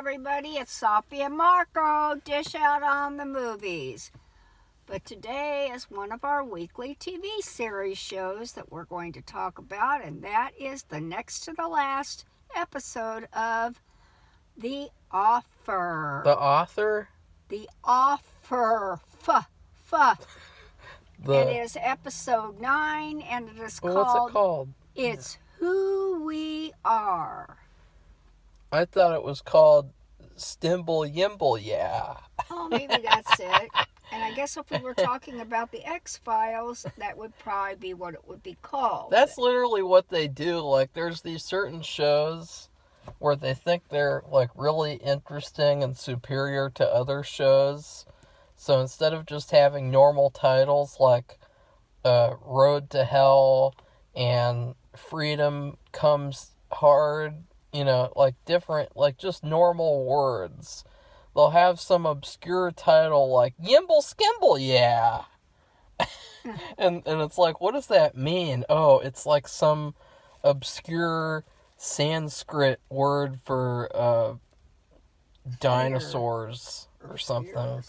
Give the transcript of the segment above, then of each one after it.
everybody, it's Safi and Marco, dish out on the movies. But today is one of our weekly TV series shows that we're going to talk about, and that is the next to the last episode of The Offer. The author? The Offer. It is episode 9, and it is called... What's it called? It's Who We Are. I thought it was called Stimble Yimble, yeah. Oh, maybe that's it. And I guess if we were talking about the X-Files, that would probably be what it would be called. That's literally what they do. Like, there's these certain shows where they think they're, like, really interesting and superior to other shows. So instead of just having normal titles like Road to Hell and Freedom Comes Hard, you know, like different, like just normal words, they'll have some obscure title like Yimble Skimble, yeah. and it's like, what does that mean? Oh, it's like some obscure Sanskrit word for dinosaurs or something.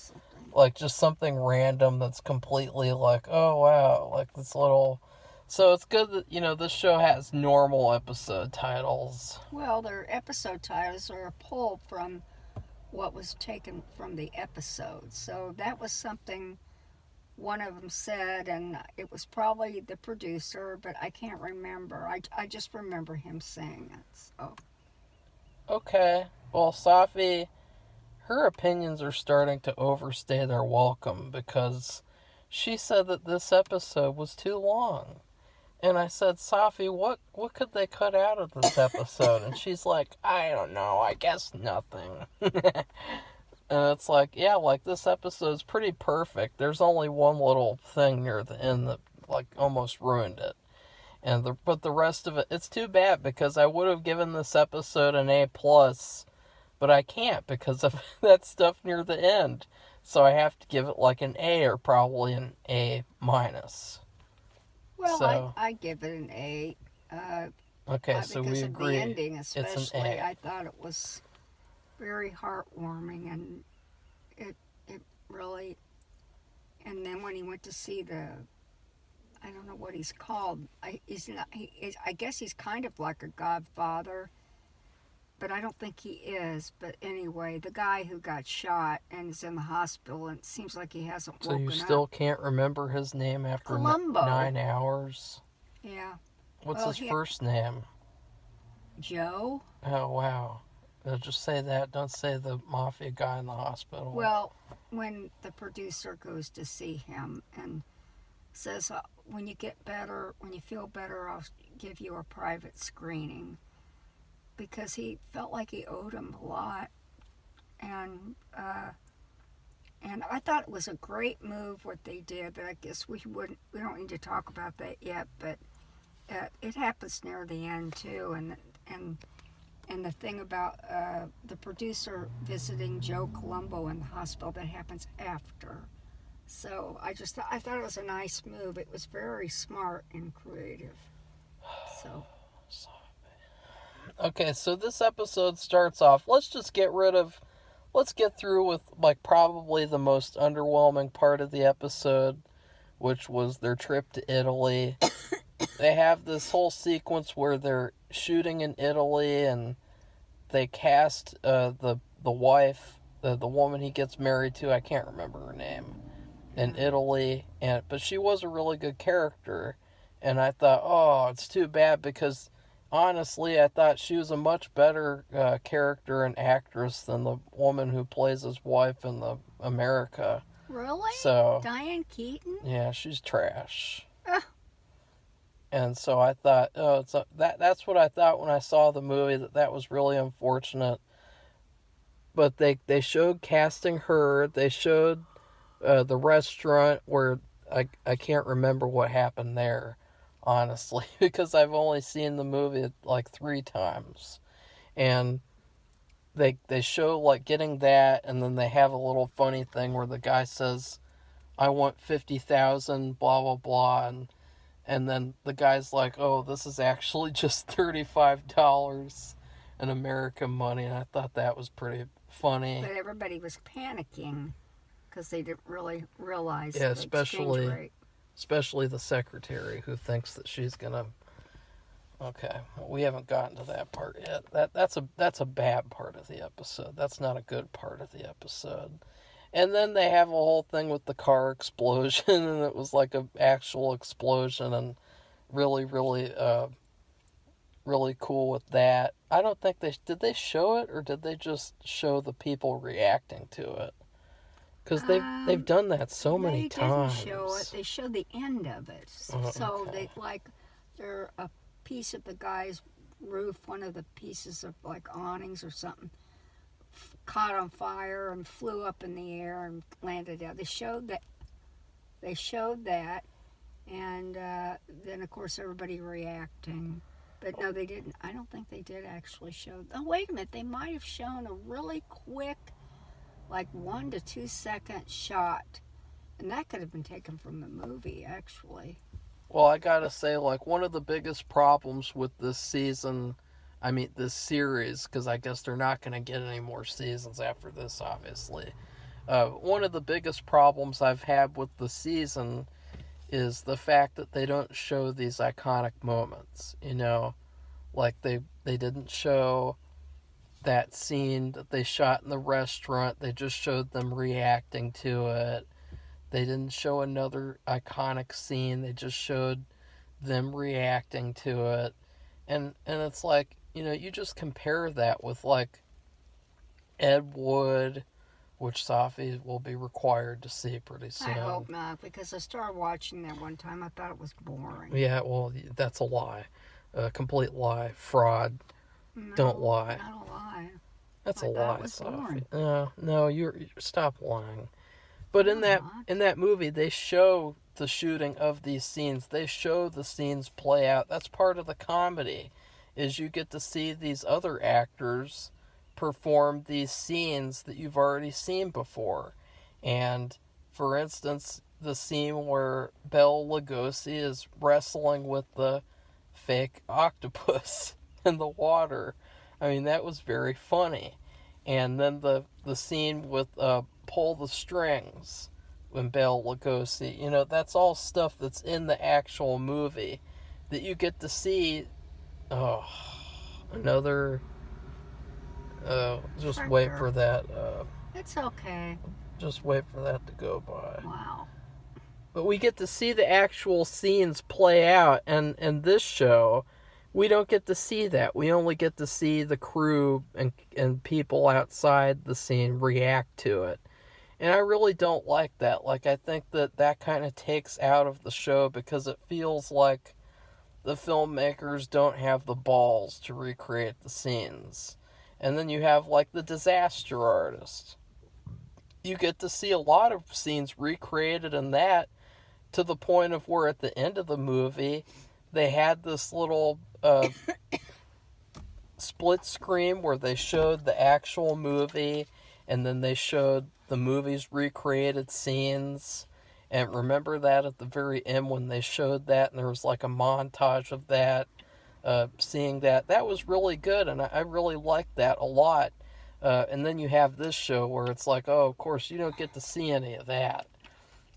Like just something random that's completely like, oh wow, like this little... So it's good that, you know, this show has normal episode titles. Well, their episode titles are a pull from what was taken from the episode. So that was something one of them said, and it was probably the producer, but I can't remember. I just remember him saying it. So. Okay. Well, Sophie, her opinions are starting to overstay their welcome because she said that this episode was too long. And I said, Sophie, what could they cut out of this episode? And she's like, I don't know, I guess nothing. And it's like, yeah, like this episode's pretty perfect. There's only one little thing near the end that like almost ruined it. But the rest of it, it's too bad because I would have given this episode an A+, but I can't because of that stuff near the end. So I have to give it like an A or probably an A-. Well, So, I give it an A. Okay, so we agree. Because of the ending, especially, it's an A. I thought it was very heartwarming, and it really. And then when he went to see I don't know what he's called. I guess he's kind of like a Godfather, but I don't think he is. But anyway, the guy who got shot and is in the hospital, and it seems like he hasn't woken up. So you still can't remember his name after 9 hours? Yeah. What's his first name? Joe. Oh, wow. Just say that. Don't say the mafia guy in the hospital. Well, when the producer goes to see him and says, when you feel better, I'll give you a private screening. Because he felt like he owed him a lot. And I thought it was a great move what they did, but I guess we don't need to talk about that yet, but it happens near the end too, and the thing about the producer visiting Joe Colombo in the hospital, that happens after. So I thought it was a nice move. It was very smart and creative. So. Okay, so this episode starts off, let's get through with, like, probably the most underwhelming part of the episode, which was their trip to Italy. They have this whole sequence where they're shooting in Italy, and they cast the wife, the woman he gets married to, I can't remember her name, in Italy, but she was a really good character, and I thought, oh, it's too bad because... Honestly, I thought she was a much better character and actress than the woman who plays his wife in the America. Really? So, Diane Keaton? Yeah, she's trash. And so I thought, that's what I thought when I saw the movie, that was really unfortunate. But they showed casting her. They showed the restaurant where I can't remember what happened there. Honestly, because I've only seen the movie like 3 times. And they show like getting that, and then they have a little funny thing where the guy says, I want 50,000, blah, blah, blah, and then the guy's like, oh, this is actually just $35. in American money, and I thought that was pretty funny. But everybody was panicking because they didn't really realize Yeah, the exchange rate. especially the secretary who thinks that she's gonna. Okay, well, we haven't gotten to that part yet. That's a bad part of the episode. That's not a good part of the episode. And then they have a whole thing with the car explosion, and it was like an actual explosion, and really, really cool with that. I don't think did they show it, or did they just show the people reacting to it? Because they've done that so many times. They didn't show it. They showed the end of it. Oh, So okay. they're a piece of the guy's roof, one of the pieces of like awnings or something, caught on fire and flew up in the air and landed out. They showed that. And then of course everybody reacting. But no, they didn't. I don't think they did actually show. Oh, wait a minute. They might have shown a really quick, like 1 to 2 second shot. And that could have been taken from the movie, actually. Well, I gotta say, like, one of the biggest problems with this season, this series, because I guess they're not going to get any more seasons after this, obviously. One of the biggest problems I've had with the season is the fact that they don't show these iconic moments, Like, they didn't show that scene that they shot in the restaurant. They just showed them reacting to it. They didn't show another iconic scene. They just showed them reacting to it. And it's like, you just compare that with, like, Ed Wood, which Sophie will be required to see pretty soon. I hope not, because I started watching that one time. I thought it was boring. Yeah, well, that's a lie. A complete lie. Fraud. No, Don't lie. Not a lie. That's I a thought lie, it was Sophie. boring. No, you're stop lying. But in that movie, they show the shooting of these scenes. They show the scenes play out. That's part of the comedy, is you get to see these other actors perform these scenes that you've already seen before. And, for instance, the scene where Bela Lugosi is wrestling with the fake octopus in the water. That was very funny. And then the scene with Pull the Strings when Bela Lugosi, that's all stuff that's in the actual movie that you get to see. Oh, another. Just Sure. wait for that. It's okay. Just wait for that to go by. Wow. But we get to see the actual scenes play out, and this show, we don't get to see that. We only get to see the crew and people outside the scene react to it. And I really don't like that. Like, I think that kind of takes out of the show, because it feels like the filmmakers don't have the balls to recreate the scenes. And then you have, like, the disaster artist. You get to see a lot of scenes recreated in that, to the point of where at the end of the movie, they had this little split screen where they showed the actual movie, and then they showed the movie's recreated scenes. And remember that at the very end when they showed that, and there was like a montage of that, seeing that. That was really good, and I really liked that a lot. And then you have this show where it's like, oh, of course, you don't get to see any of that.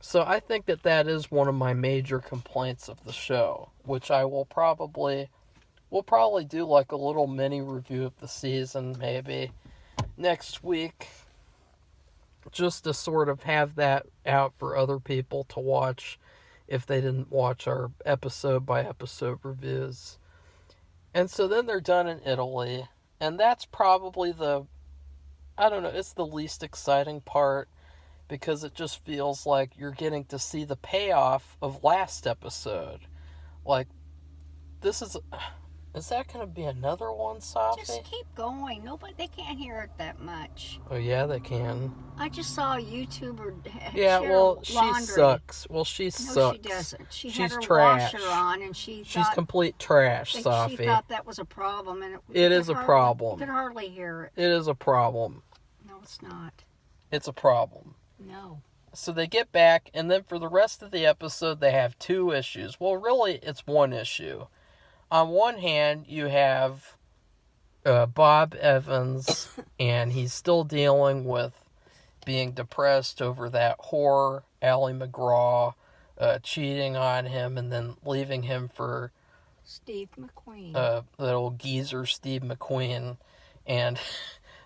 So I think that is one of my major complaints of the show, which I will probably do like a little mini review of the season maybe next week, just to sort of have that out for other people to watch if they didn't watch our episode by episode reviews. And so then they're done in Italy, and that's probably it's the least exciting part, because it just feels like you're getting to see the payoff of last episode. Like, is that going to be another one, Sophie? Just keep going. They can't hear it that much. Oh, yeah, they can. I just saw a YouTuber Yeah, share well, laundry. she sucks. Well, she No, sucks. she doesn't. She She's had her trash. washer on, and she's complete trash, Sophie. She thought that was a problem, and It is a problem. You could hardly hear it. It is a problem. No, it's not. It's a problem. No. So they get back, and then for the rest of the episode, they have two issues. Well, really, it's one issue. On one hand, you have Bob Evans, and he's still dealing with being depressed over that whore, Ally McGraw, cheating on him and then leaving him for Steve McQueen. that old geezer Steve McQueen. And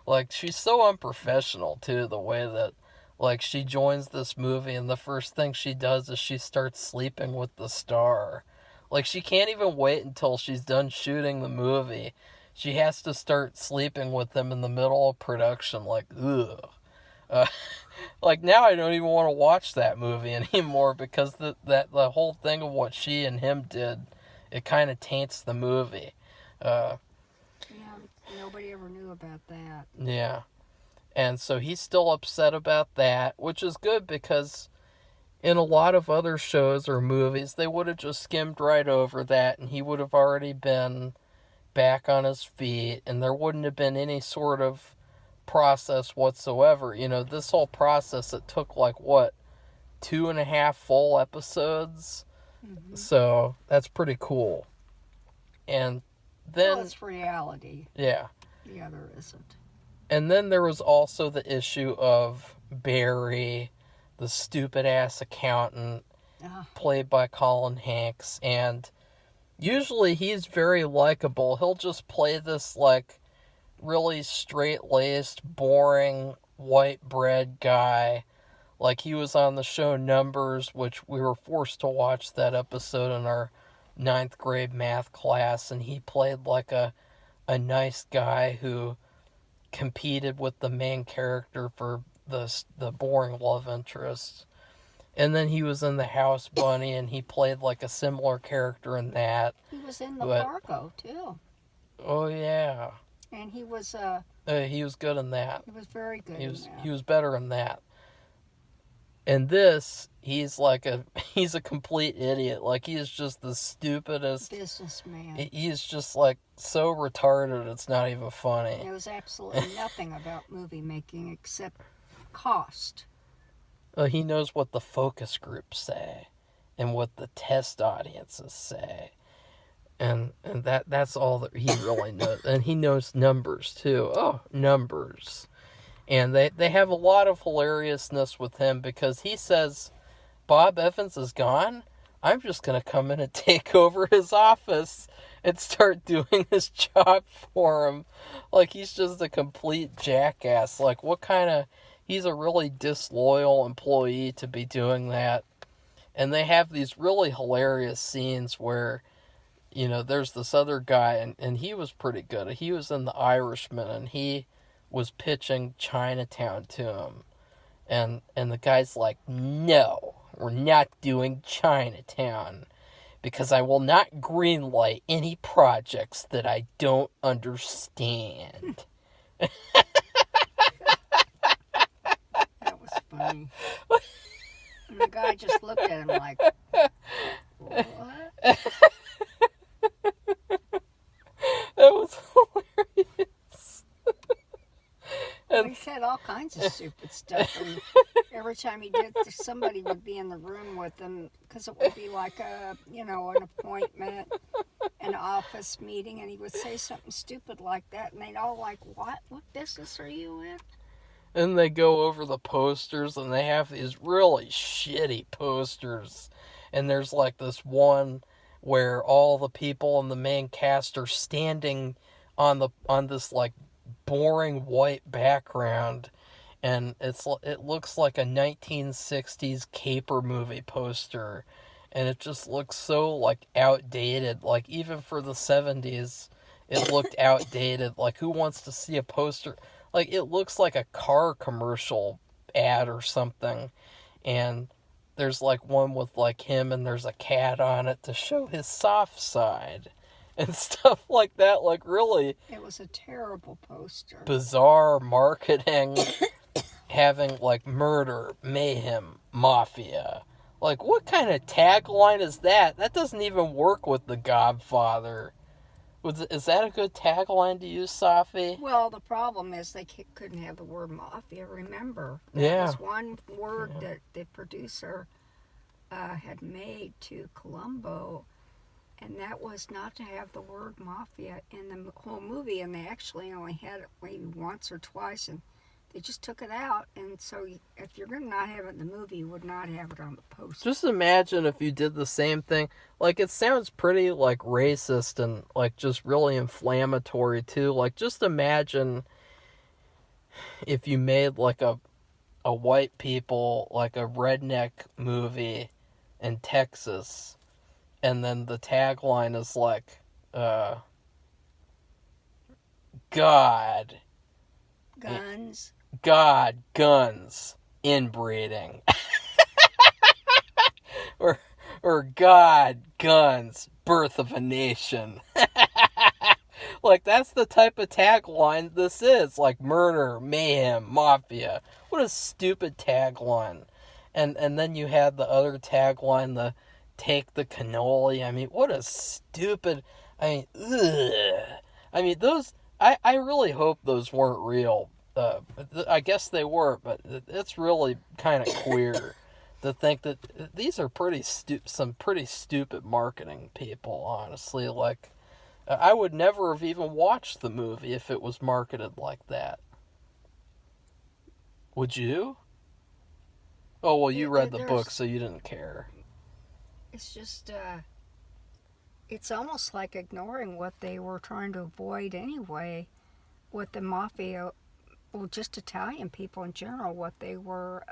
like, she's so unprofessional too, the way that like she joins this movie and the first thing she does is she starts sleeping with the star. Like, she can't even wait until she's done shooting the movie. She has to start sleeping with him in the middle of production. Like, ugh. Like, now I don't even want to watch that movie anymore because the whole thing of what she and him did, it kind of taints the movie. Yeah, nobody ever knew about that. Yeah. And so he's still upset about that, which is good because in a lot of other shows or movies, they would have just skimmed right over that and he would have already been back on his feet and there wouldn't have been any sort of process whatsoever. You know, this whole process, it took like, what, 2.5 full episodes? Mm-hmm. So that's pretty cool. And then... well, it's reality. Yeah. The other isn't. And then there was also the issue of Barry, the stupid-ass accountant, played by Colin Hanks. And usually he's very likable. He'll just play this, like, really straight-laced, boring, white bread guy. Like, he was on the show Numbers, which we were forced to watch that episode in our 9th grade math class. And he played, like, a nice guy who competed with the main character for the boring love interest. And then he was in The House Bunny, and he played like a similar character in that. He was in Fargo too. Oh yeah. And he was good in that. He was very good. He was better in that. And this, he's a complete idiot. Like, he is just the stupidest businessman. He's just like so retarded it's not even funny. There was absolutely nothing about movie making except cost. He knows what the focus groups say and what the test audiences say. And that's all that he really knows. And he knows numbers too. Oh, numbers. And they have a lot of hilariousness with him because he says, Bob Evans is gone? I'm just going to come in and take over his office and start doing his job for him. Like, he's just a complete jackass. Like, what kind of... He's a really disloyal employee to be doing that. And they have these really hilarious scenes where, you know, there's this other guy, and he was pretty good. He was in The Irishman, and he was pitching Chinatown to him. And the guy's like, no, we're not doing Chinatown, because I will not greenlight any projects that I don't understand. That was funny. And the guy just looked at him like, what? That was hilarious. And he said all kinds of stupid stuff. And every time he did, somebody would be in the room with him, because it would be like an appointment, an office meeting, and he would say something stupid like that, and they'd all like, what? What business are you in? And they go over the posters, and they have these really shitty posters. And there's like this one where all the people in the main cast are standing on this like boring white background, and it looks like a 1960s caper movie poster, and it just looks so like outdated. Like, even for the 70s, it looked outdated. Like, who wants to see a poster? Like, it looks like a car commercial ad or something. And there's like one with like him and there's a cat on it to show his soft side and stuff like that. Like, really, it was a terrible poster. Bizarre marketing, having like murder, mayhem, mafia. Like, what kind of tagline is that? That doesn't even work with The Godfather. Is that a good tagline to use, Sophie? Well, the problem is they couldn't have the word mafia, remember? That was one word that the producer had made to Columbo, and that was not to have the word mafia in the whole movie, and they actually only had it maybe once or twice, and they just took it out. And so if you're going to not have it in the movie, you would not have it on the poster. Just imagine if you did the same thing. Like, it sounds pretty, like, racist and, like, just really inflammatory, too. Like, just imagine if you made, like, a white people, like, a redneck movie in Texas, and then the tagline is, like, God, Guns. guns, inbreeding. or God, guns, birth of a nation. Like, that's the type of tagline this is. Like, murder, mayhem, mafia. What a stupid tagline. And then you had the other tagline, the take the cannoli. I mean, what a stupid... I mean, ugh. I mean, those... I really hope those weren't real. I guess they were, but it's really kind of queer to think that these are some pretty stupid marketing people, honestly. Like, I would never have even watched the movie if it was marketed like that. Would you? Oh, well, you read the book, so you didn't care. It's just, it's almost like ignoring what they were trying to avoid anyway with the mafia, well, just Italian people in general. What they were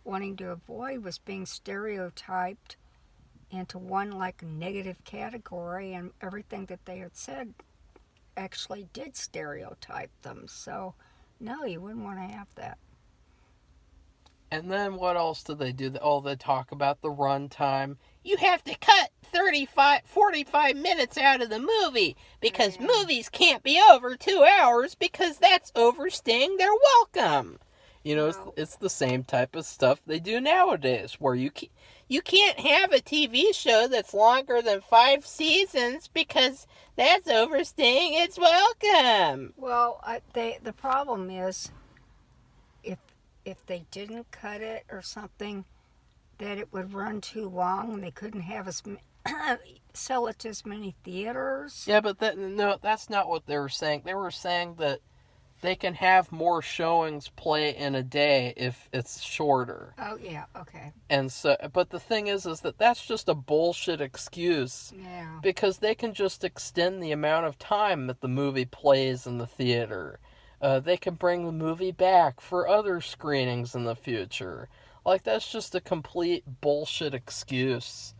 wanting to avoid was being stereotyped into one, like, negative category, and everything that they had said actually did stereotype them. So, no, you wouldn't want to have that. And then what else did they do? Oh, they talk about the runtime. You have to cut 45 minutes out of the movie because movies can't be over 2 hours because that's overstaying their welcome. You know, it's the same type of stuff they do nowadays, where you can't have a TV show that's longer than 5 seasons because that's overstaying its welcome. Well, the problem is, if they didn't cut it or something, that it would run too long and they couldn't have sell it to as many theaters. Yeah, but that's not what they were saying. They were saying that they can have more showings play in a day if it's shorter. Oh, yeah, okay. And so, but the thing is that that's just a bullshit excuse. Yeah. Because they can just extend the amount of time that the movie plays in the theater. They can bring the movie back for other screenings in the future. Like, that's just a complete bullshit excuse.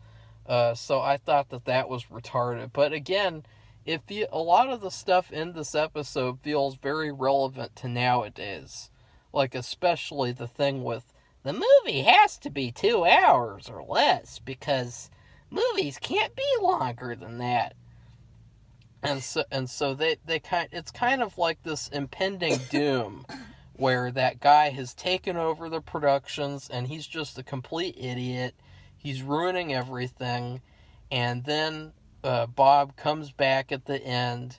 So I thought that was retarded. But again, a lot of the stuff in this episode feels very relevant to nowadays. Like, especially the thing with, the movie has to be 2 hours or less because movies can't be longer than that. And so it's kind of like this impending doom where that guy has taken over the productions and he's just a complete idiot. He's ruining everything. And then Bob comes back at the end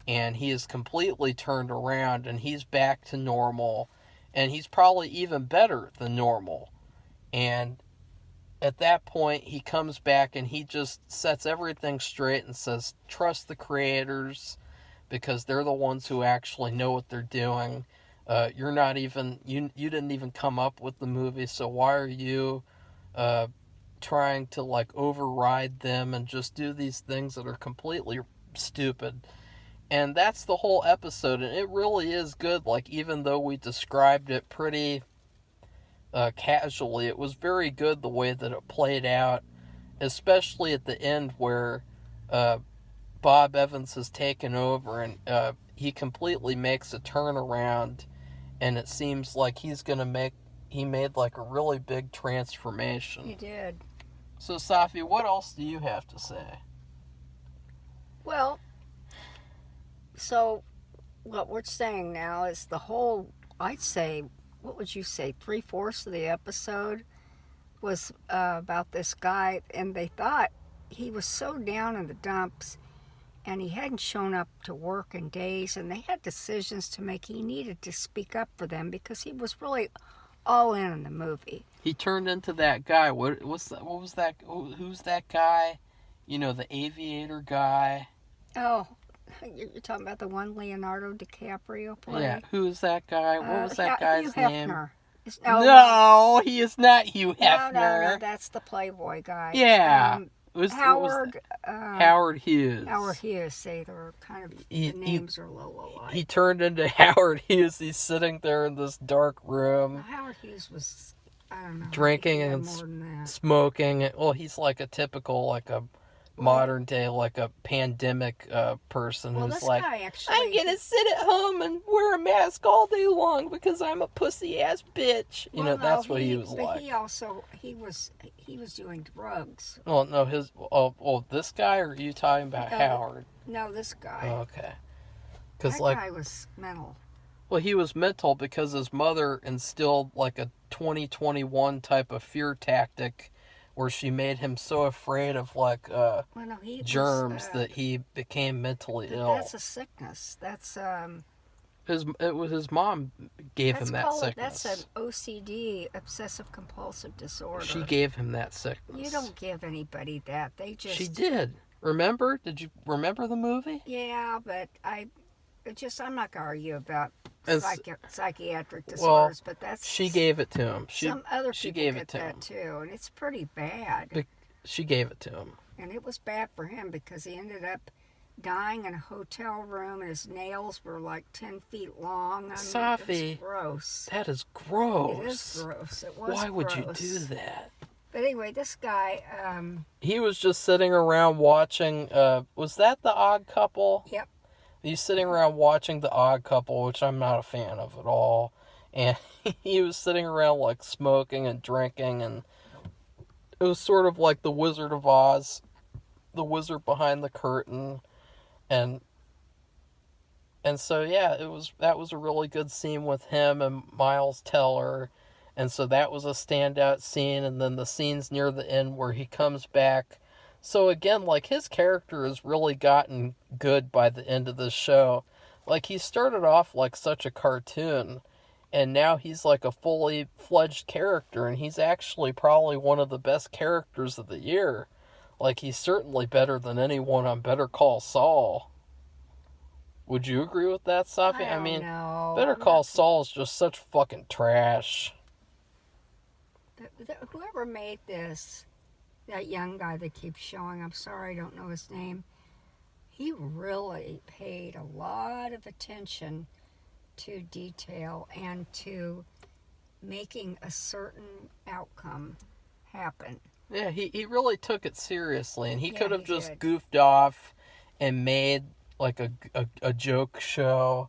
and he is completely turned around and he's back to normal. And he's probably even better than normal. And at that point, he comes back and he just sets everything straight and says, trust the creators because they're the ones who actually know what they're doing. You're not even, you didn't even come up with the movie, so why are you trying to, like, override them and just do these things that are completely stupid? And that's the whole episode, and it really is good. Like, even though we described it pretty casually, it was very good the way that it played out, especially at the end where Bob Evans has taken over and he completely makes a turnaround, and it seems like he made like a really big transformation. He did. So, Sophie, what else do you have to say? Well, so what we're saying now is the whole, I'd say, what would you say, 3/4 of the episode was about this guy, and they thought he was so down in the dumps and he hadn't shown up to work in days, and they had decisions to make. He needed to speak up for them because he was really all in the movie. He turned into that guy. What was that? Who's that guy You know, the aviator guy. Oh, you're talking about the one Leonardo DiCaprio play? Yeah, who's that guy? What was that Hugh guy's name? Hefner. No, he is not Hugh Hefner. No, that's the Playboy guy. Yeah. Howard. Howard Hughes. Howard Hughes. See, they're kind of the names are a little alike. He turned into Howard Hughes. He's sitting there in this dark room. Howard Hughes was, I don't know, drinking and smoking. Well, he's like a typical, like a modern day, like a pandemic person who's like, I'm gonna sit at home and wear a mask all day long because I'm a pussy ass bitch. You know, that's what he was like. He was doing drugs. Well, no, this guy, or are you talking about Howard? No, this guy. Oh, okay. That guy was mental. Well, he was mental because his mother instilled like a 2021 type of fear tactic where she made him so afraid of like germs that he became mentally ill. That's a sickness. That's his mom gave him that sickness. That's an OCD, obsessive compulsive disorder. She gave him that sickness. You don't give anybody that. She did. Remember? Did you remember the movie? Yeah, but I'm not gonna argue about psychiatric disorders, but that's... She gave it to him. Some other people get that too, and it's pretty bad. She gave it to him. And it was bad for him because he ended up dying in a hotel room and his nails were like 10 feet long. Sophie, it's gross. That is gross. It is gross. It was Why would you do that? But anyway, this guy... he was just sitting around watching... was that The Odd Couple? Yep. He's sitting around watching The Odd Couple, which I'm not a fan of at all. And he was sitting around like smoking and drinking, and it was sort of like the Wizard of Oz, the wizard behind the curtain. And so yeah, that was a really good scene with him and Miles Teller. And so that was a standout scene, and then the scenes near the end where he comes back. So again, like, his character has really gotten good by the end of this show. Like, he started off like such a cartoon, and now he's like a fully fledged character, and he's actually probably one of the best characters of the year. Like, he's certainly better than anyone on Better Call Saul. Would you agree with that, Sophie? I mean, Better Call Saul is just such fucking trash. Whoever made this, that young guy that keeps showing, I'm sorry, I don't know his name, he really paid a lot of attention to detail and to making a certain outcome happen. Yeah, he really took it seriously, and he could have just goofed off and made like a joke show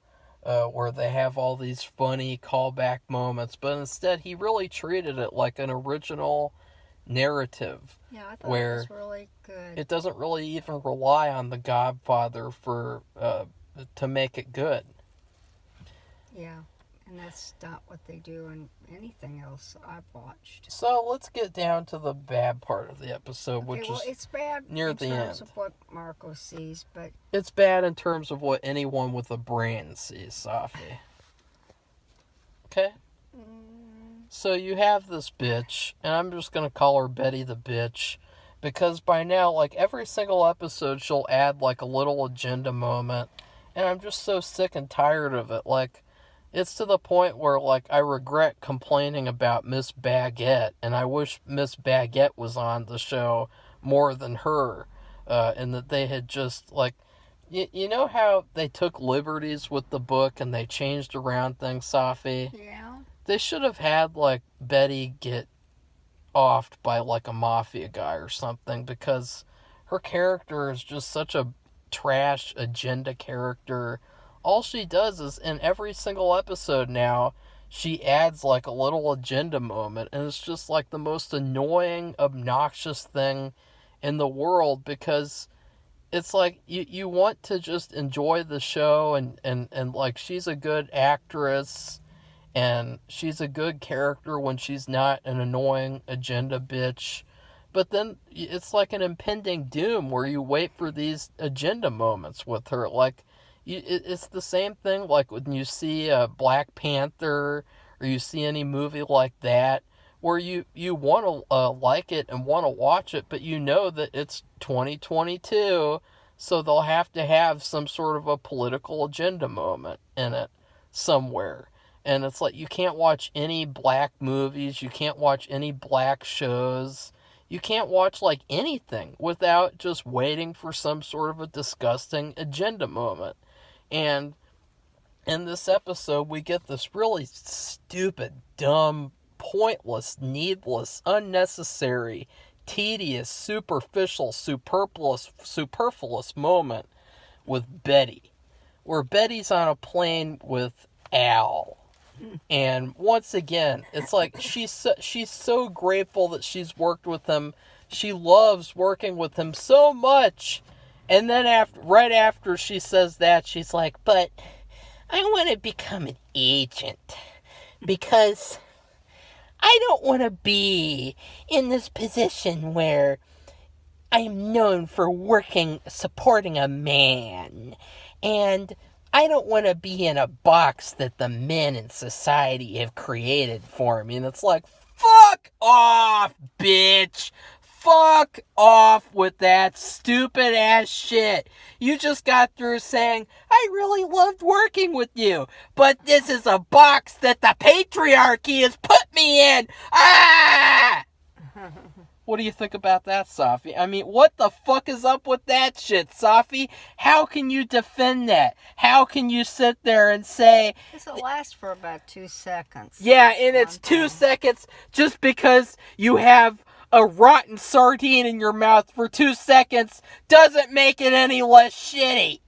where they have all these funny callback moments, but instead he really treated it like an original narrative. Yeah, I thought where it was really good. It doesn't really even rely on the Godfather to make it good. Yeah, and that's not what they do in anything else I've watched. So let's get down to the bad part of the episode, which is it's bad near the end. In terms of what Marco sees, but it's bad in terms of what anyone with a brain sees, Sophie. Okay? So you have this bitch, and I'm just going to call her Betty the bitch, because by now, like, every single episode she'll add, like, a little agenda moment, and I'm just so sick and tired of it. Like, it's to the point where, like, I regret complaining about Miss Baguette, and I wish Miss Baguette was on the show more than her, and that they had just, like, you know how they took liberties with the book and they changed around things, Sophie? Yeah. They should have had, like, Betty get offed by, like, a mafia guy or something, because her character is just such a trash agenda character. All she does is, in every single episode now, she adds, like, a little agenda moment, and it's just, like, the most annoying, obnoxious thing in the world, because it's like, you want to just enjoy the show, and like, she's a good actress, and she's a good character when she's not an annoying agenda bitch. But then it's like an impending doom where you wait for these agenda moments with her. Like, it's the same thing like when you see Black Panther or you see any movie like that, where you want to like it and want to watch it, but you know that it's 2022, so they'll have to have some sort of a political agenda moment in it somewhere. And it's like, you can't watch any black movies, you can't watch any black shows, you can't watch like anything without just waiting for some sort of a disgusting agenda moment. And in this episode, we get this really stupid, dumb, pointless, needless, unnecessary, tedious, superficial, superfluous moment with Betty, where Betty's on a plane with Al. And once again, it's like she's so grateful that she's worked with him. She loves working with him so much. And then right after she says that, she's like, "But I want to become an agent because I don't want to be in this position where I'm known for supporting a man. And I don't want to be in a box that the men in society have created for me." And it's like, fuck off, bitch. Fuck off with that stupid ass shit. You just got through saying, "I really loved working with you, but this is a box that the patriarchy has put me in." Ah! What do you think about that, Sophie? I mean, what the fuck is up with that shit, Sophie? How can you defend that? How can you sit there and say... This will last for about 2 seconds. Yeah, and it's 2 seconds just because you have a rotten sardine in your mouth for 2 seconds doesn't make it any less shitty.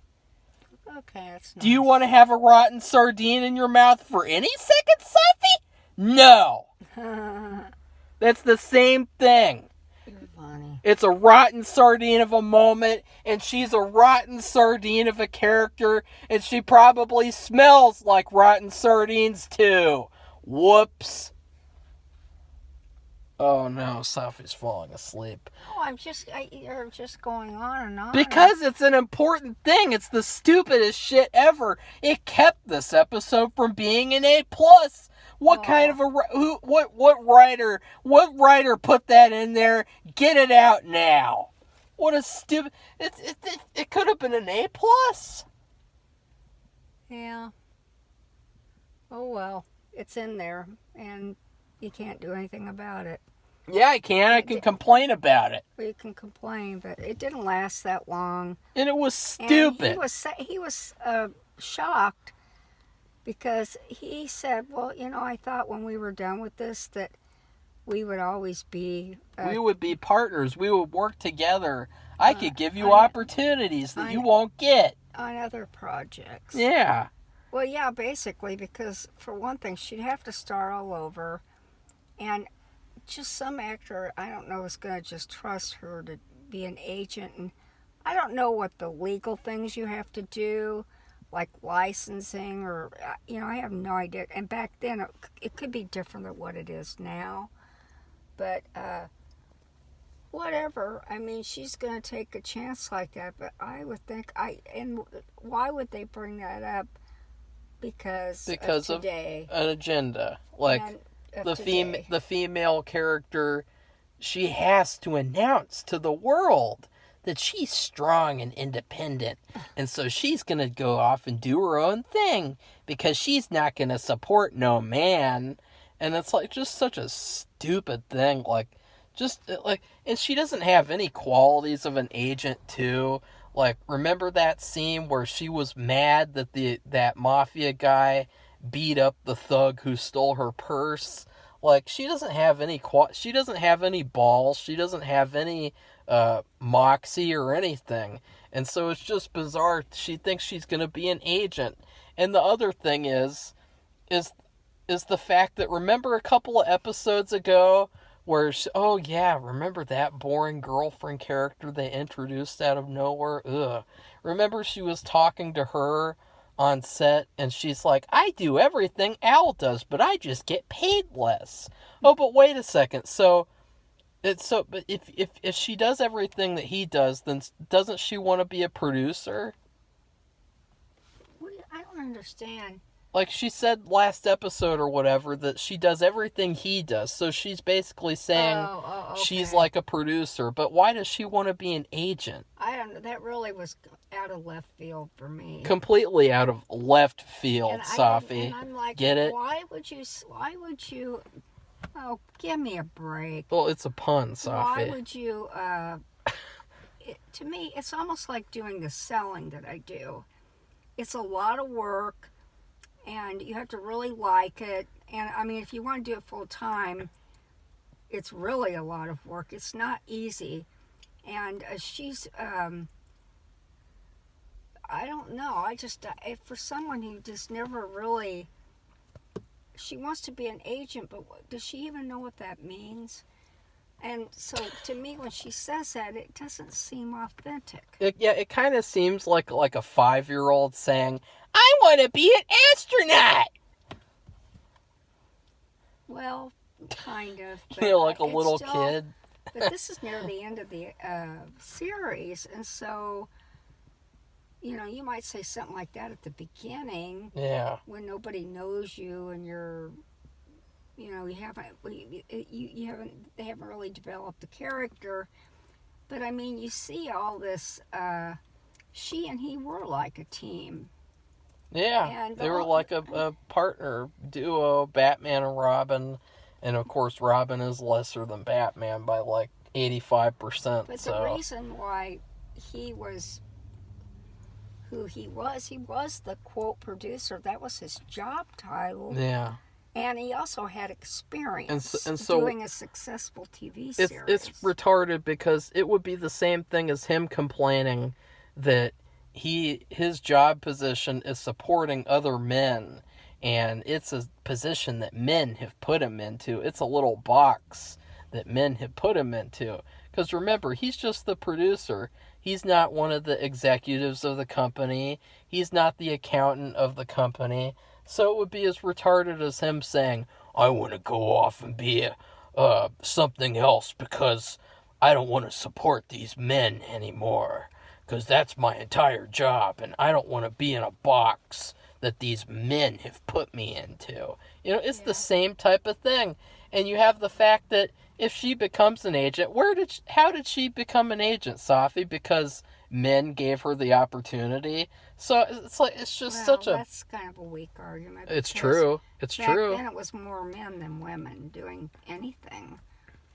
Okay, that's nice. Do you want to have a rotten sardine in your mouth for any second, Sophie? No. That's the same thing. You're funny. It's a rotten sardine of a moment, and she's a rotten sardine of a character, and she probably smells like rotten sardines too. Whoops. Oh no, Sophie's falling asleep. Oh, you're just going on and on. Because it's an important thing. It's the stupidest shit ever. It kept this episode from being an A+. What kind of what writer put that in there? Get it out now. What a stupid... It could have been an A+. Yeah. Oh well, it's in there, and you can't do anything about it. Yeah, I can. I can complain about it. Well, you can complain, but it didn't last that long. And it was stupid. And he was shocked because he said, "Well, I thought when we were done with this that we would always be... we would be partners. We would work together. I could give you opportunities that you won't get. On other projects." Yeah. Well, yeah, basically, because for one thing, she'd have to start all over. And just some actor, I don't know, is going to just trust her to be an agent. And I don't know what the legal things you have to do, like licensing or, I have no idea. And back then, it could be different than what it is now. But whatever. I mean, she's going to take a chance like that. But I would think, and why would they bring that up? Because of today. An agenda. Like, the female character, she has to announce to the world that she's strong and independent. And so she's going to go off and do her own thing because she's not going to support no man. And it's like just such a stupid thing. And she doesn't have any qualities of an agent too. Like, remember that scene where she was mad that that mafia guy beat up the thug who stole her purse? Like, she doesn't have any she doesn't have any balls. She doesn't have any moxie or anything. And so it's just bizarre. She thinks she's going to be an agent. And the other thing is the fact that, remember a couple of episodes ago where remember that boring girlfriend character they introduced out of nowhere? Ugh. Remember she was talking to her on set, and she's like, "I do everything Al does, but I just get paid less." Oh, but wait a second. But if she does everything that he does, then doesn't she want to be a producer? I don't understand. like she said last episode or whatever, that she does everything he does. So she's basically saying she's okay. like a producer. But why does she want to be an agent? I don't know. That really was out of left field for me. Completely out of left field, And Sophie. I'm like, Get it? Why would you? Oh, give me a break. Well, it's a pun, Sophie. Why would you? To me, it's almost like doing the selling that I do. It's a lot of work, and you have to really like it. And I mean, if you want to do it full time, it's really a lot of work. It's not easy. And she's, I don't know. I just, for someone who just never really, she wants to be an agent, but does she even know what that means? And so to me, when she says that, it doesn't seem authentic. It kind of seems like a 5-year-old saying, I want to be an astronaut! Well, kind of. But like a little kid. But this is near the end of the series, and so, you might say something like that at the beginning. Yeah. When nobody knows you and you're, they haven't really developed the character. But I mean, you see all this, she and he were like a team. Yeah, and they were like a partner duo, Batman and Robin, and of course Robin is lesser than Batman by like 85%. But the reason why he was who he was the quote producer. That was his job title. Yeah. And he also had experience and so doing a successful TV series. It's retarded because it would be the same thing as him complaining that his job position is supporting other men, and it's a position that men have put him into. It's a little box that men have put him into. Because remember, he's just the producer. He's not one of the executives of the company. He's not the accountant of the company. So it would be as retarded as him saying, I want to go off and be something else because I don't want to support these men anymore. Because that's my entire job, and I don't want to be in a box that these men have put me into. It's the same type of thing. And you have the fact that if she becomes an agent, how did she become an agent, Sophie? Because men gave her the opportunity. So it's just such a... that's kind of a weak argument. It's true. It's true. Back then it was more men than women doing anything.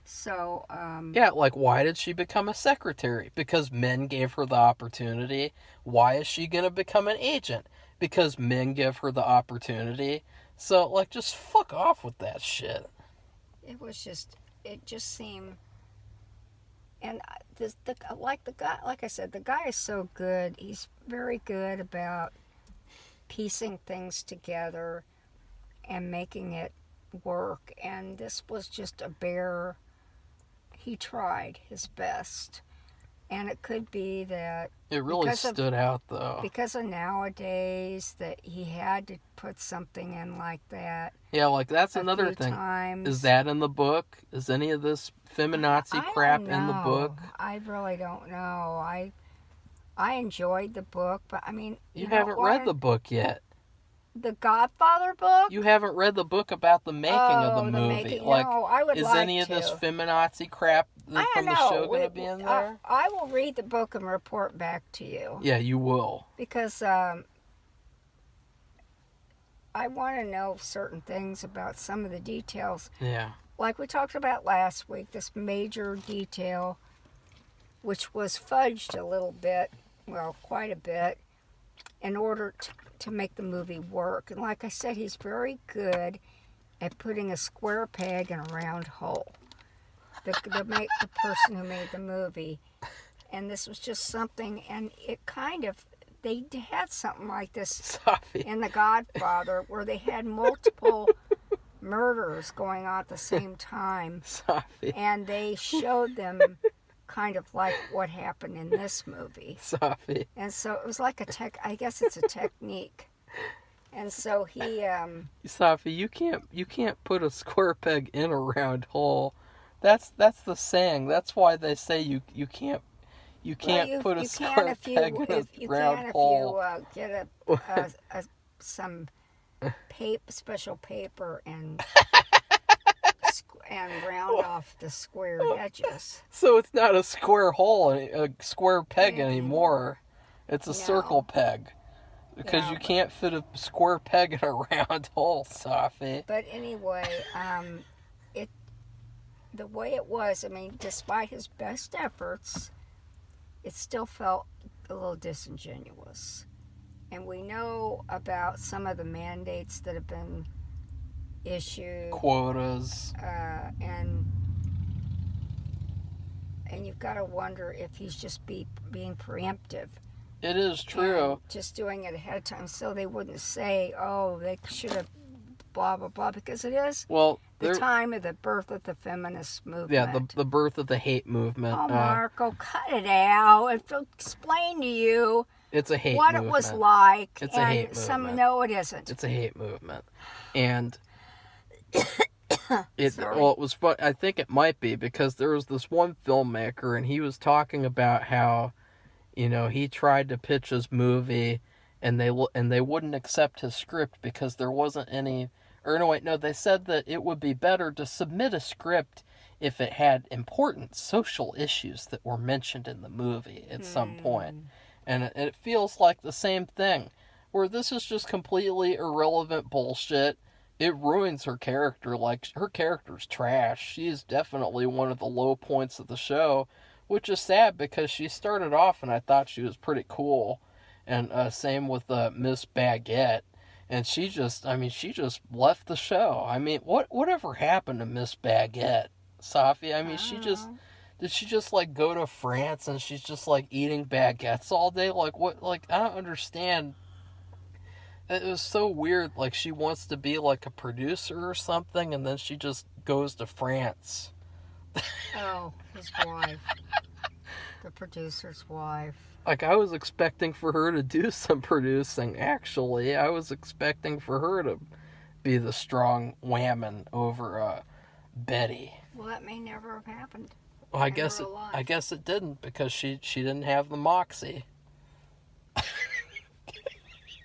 So, yeah, like, why did she become a secretary? Because men gave her the opportunity. Why is she going to become an agent? Because men give her the opportunity. So, like, just fuck off with that shit. It just seemed, and like I said, the guy is so good. He's very good about piecing things together and making it work. And this was just he tried his best. And it could be that... It really stood out, though. Because of nowadays, that he had to put something in like that. Yeah, like, that's another thing. Times. Is that in the book? Is any of this feminazi crap in the book? I really don't know. I enjoyed the book, but I mean... You haven't read the book yet. The Godfather book? You haven't read the book about the making of the movie. Like, no, I would is like any of this feminazi crap from the show going to be in there? I will read the book and report back to you. Yeah, you will. Because I want to know certain things about some of the details. Yeah. Like we talked about last week, this major detail, which was fudged a little bit, well, quite a bit, in order to make the movie work. And like I said, he's very good at putting a square peg in a round hole. The person who made the movie. And this was just something, and it kind of, they had something like this in The Godfather, where they had multiple murders going on at the same time. And they showed them kind of like what happened in this movie. Sophie. And so it was like I guess it's a technique. And so he Sophie, you can't put a square peg in a round hole. That's the saying. That's why they say you can't put a square peg in a round hole. If you get some special paper and round off the square edges. So it's not a square hole, a square peg anymore. It's a circle No. peg. Because you can't fit a square peg in a round hole, Sophie. But anyway, the way it was, I mean, despite his best efforts, it still felt a little disingenuous. And we know about some of the mandates that have been issued. Quotas. And you've got to wonder if he's just being preemptive. It is true. And just doing it ahead of time so they wouldn't say, oh, they should have blah, blah, blah, because it is the time of the birth of the feminist movement. Yeah, the birth of the hate movement. Oh, Marco, cut it out and explain to you it's a hate what movement. it was like. It's a hate movement. No, it isn't. It's a hate movement. And it was fun. I think it might be because there was this one filmmaker and he was talking about how, you know, he tried to pitch his movie and they wouldn't accept his script because there wasn't any. Or no, they said that it would be better to submit a script if it had important social issues that were mentioned in the movie at some point. And it feels like the same thing, where this is just completely irrelevant bullshit. It ruins her character. Like, her character's trash. She's definitely one of the low points of the show, which is sad because she started off and I thought she was pretty cool. And same with Miss Baguette. And she just left the show. I mean, whatever happened to Miss Baguette, Sophie? I mean, did she just, like, go to France and she's just, like, eating baguettes all day? Like, what? Like, I don't understand. It was so weird. Like, she wants to be, like, a producer or something, and then she just goes to France. Oh, his wife. The producer's wife. Like, I was expecting for her to do some producing, actually. I was expecting for her to be the strong whammon over Betty. Well, that may never have happened. Well, I guess it didn't because she didn't have the moxie.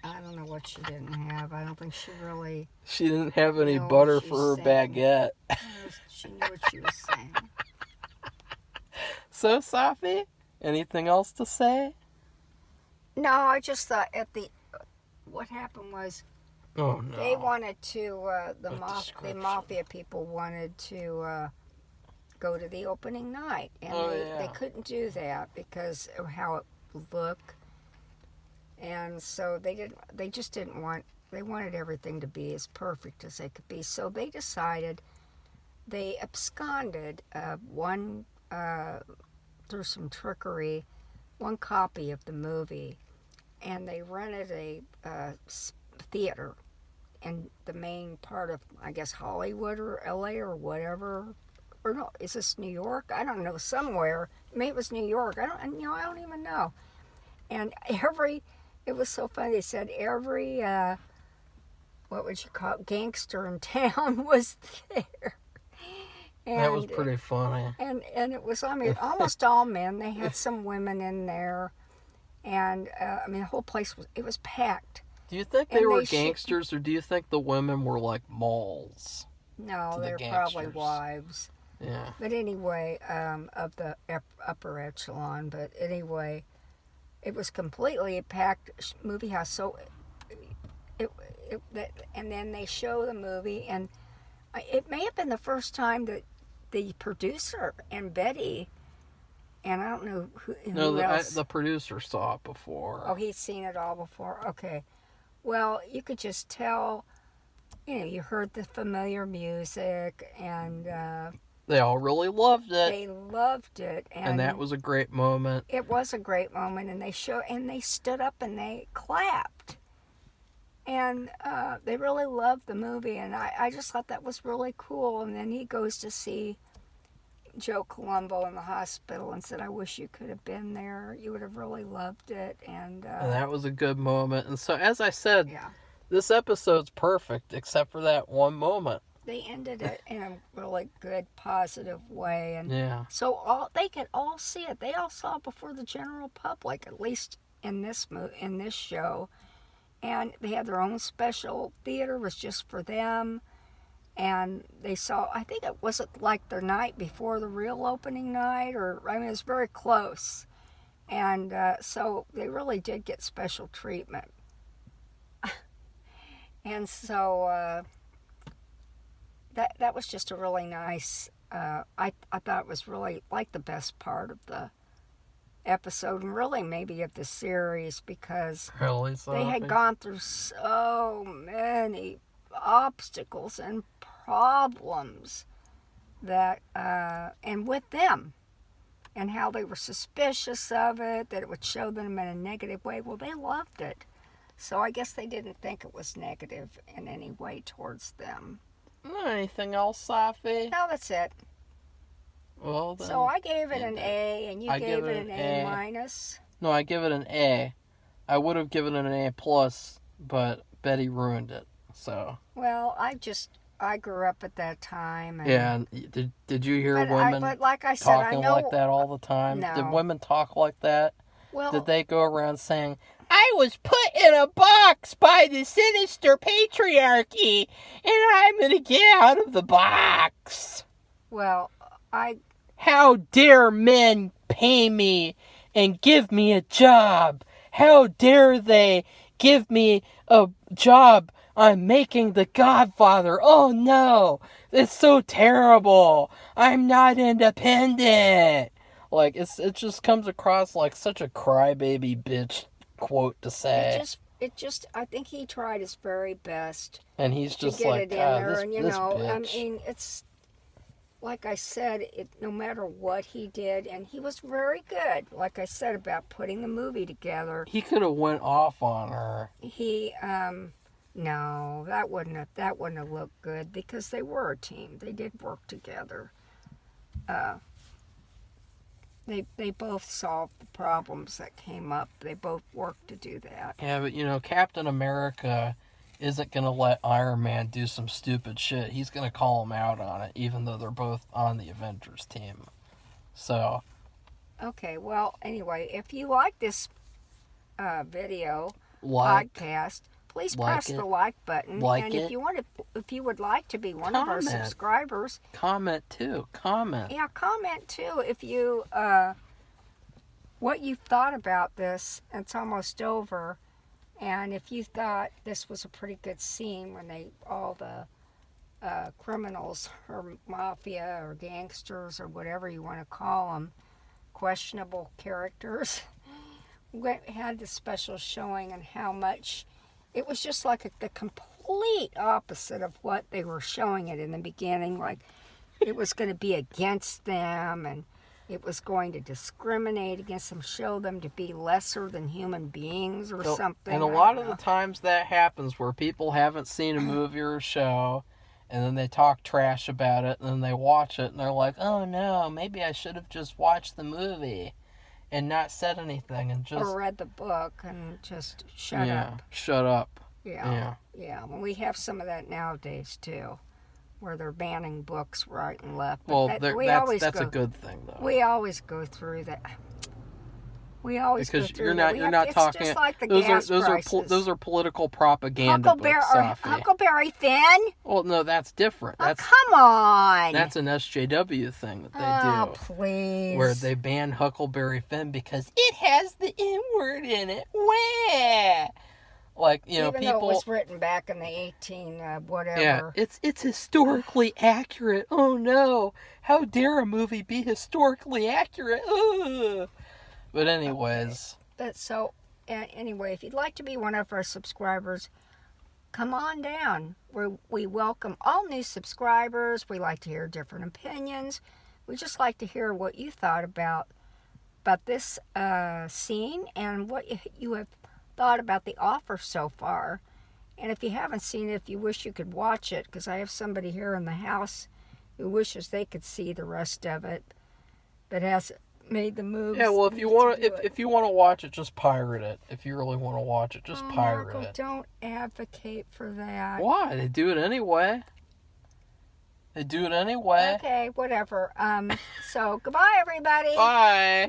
I don't know what she didn't have. I don't think she really... She didn't have any butter for her baguette. She knew what she was saying. So, Sophie, anything else to say? No, I just thought what happened was... Oh, no. They wanted to... the mafia people wanted to go to the opening night. And they couldn't do that because of how it would look. And so they just didn't want, they wanted everything to be as perfect as they could be. So they decided, they absconded through some trickery, one copy of the movie. And they rented a theater in the main part of, I guess, Hollywood or LA or whatever. Or no, is this New York? I don't know, somewhere. Maybe it was New York. I don't even know. And it was so funny. They said every, what would you call it, gangster in town was there. And, that was pretty funny. And it was, I mean, almost all men. They had some women in there. And, I mean, the whole place was packed. Do you think they were gangsters, or do you think the women were like moles? No, they're probably wives. Yeah. But anyway, of the upper echelon. But anyway... It was completely a packed movie house. So, and then they show the movie, and it may have been the first time that the producer and Betty, and I don't know who else. The producer saw it before. Oh, he'd seen it all before. Okay, well, you could just tell. You know, you heard the familiar music, and they all really loved it. They loved it. And that was a great moment. It was a great moment. And they stood up and they clapped. And they really loved the movie. And I just thought that was really cool. And then he goes to see Joe Colombo in the hospital and said, I wish you could have been there. You would have really loved it. And that was a good moment. And so, as I said, this episode's perfect except for that one moment. They ended it in a really good, positive way, and so they could all see it. They all saw it before the general public, at least in this show, and they had their own special theater. It was just for them. And they saw, I think it wasn't like the night before the real opening night, or, I mean, it was very close. And so they really did get special treatment. And so that was just a really nice, I thought it was really like the best part of the episode, and really maybe of the series, because Really, they had Sophie? gone through so many obstacles and problems that and with them, and how they were suspicious of it, that it would show them in a negative way. Well, they loved it, so I guess they didn't think it was negative in any way towards them. Anything else, Sophie? No, that's it. Well, then, So I gave it an A, and you I gave give it it an an A A. minus. No, I give it an A. I would have given it an A plus, but Betty ruined it. So Well, I grew up at that time. And, yeah, and did you hear women but like I said, I talking know. like that all the time? No. Did women talk like that? Well, Did they go around saying, "I was put in a box by the sinister patriarchy, and I'm gonna get out of the box"? well, How dare men pay me and give me a job? How dare they give me a job? I'm making The Godfather. Oh no, it's so terrible. I'm not independent. Like, it just comes across like such a crybaby bitch quote to say. it just, I think he tried his very best And he's to just get like, it in God, there, this, and this I bitch. mean, it's like I said, no matter what he did, and he was very good. Like I said about putting the movie together, He could have went off on her. he no, that wouldn't have looked good, because they were a team. They did work together. They both solved the problems that came up. They both worked to do that. Yeah, but Captain America isn't going to let Iron Man do some stupid shit. He's going to call him out on it, even though they're both on the Avengers team. So. Okay, well, anyway, if you like this video podcast, please press the like button. And if you would like to be one of our subscribers, comment too. Comment. Yeah, comment too if you what you thought about this. It's almost over, and if you thought this was a pretty good scene when all the criminals or mafia or gangsters or whatever you want to call them, questionable characters, had the special showing, and how much it was just like the complete opposite of what they were showing it in the beginning. Like, it was going to be against them, and it was going to discriminate against them, show them to be lesser than human beings or something. And a lot of the times that happens where people haven't seen a movie or a show, and then they talk trash about it, and then they watch it, and they're like, oh no, maybe I should have just watched the movie and not said anything, and just... Or read the book and just shut up. Shut up. Yeah. Well, we have some of that nowadays, too, where they're banning books right and left. But Well, that's a good thing, though. We always go through that. Because you're not talking. It's just like the gas prices. Those are political propaganda books, Sophie. Huckleberry Finn? Well, no, that's different. Come on. That's an SJW thing that they do. Oh, please. Where they ban Huckleberry Finn because it has the N word in it. Wah! Like, Even people. Though it was written back in the 18 whatever. Yeah, it's historically accurate. Oh no! How dare a movie be historically accurate? Ugh. But anyways. Okay. Anyway, if you'd like to be one of our subscribers, come on down. We welcome all new subscribers. We like to hear different opinions. We just like to hear what you thought about this scene, and what you have thought about the offer so far. And if you haven't seen it, if you wish you could watch it, because I have somebody here in the house who wishes they could see the rest of it, but hasn't made the moves. Yeah, well, if you want to watch it, just pirate it. If you really want to watch it, just pirate Marco, it. Don't advocate for that. Why? They do it anyway. Okay, whatever. So goodbye, everybody. Bye.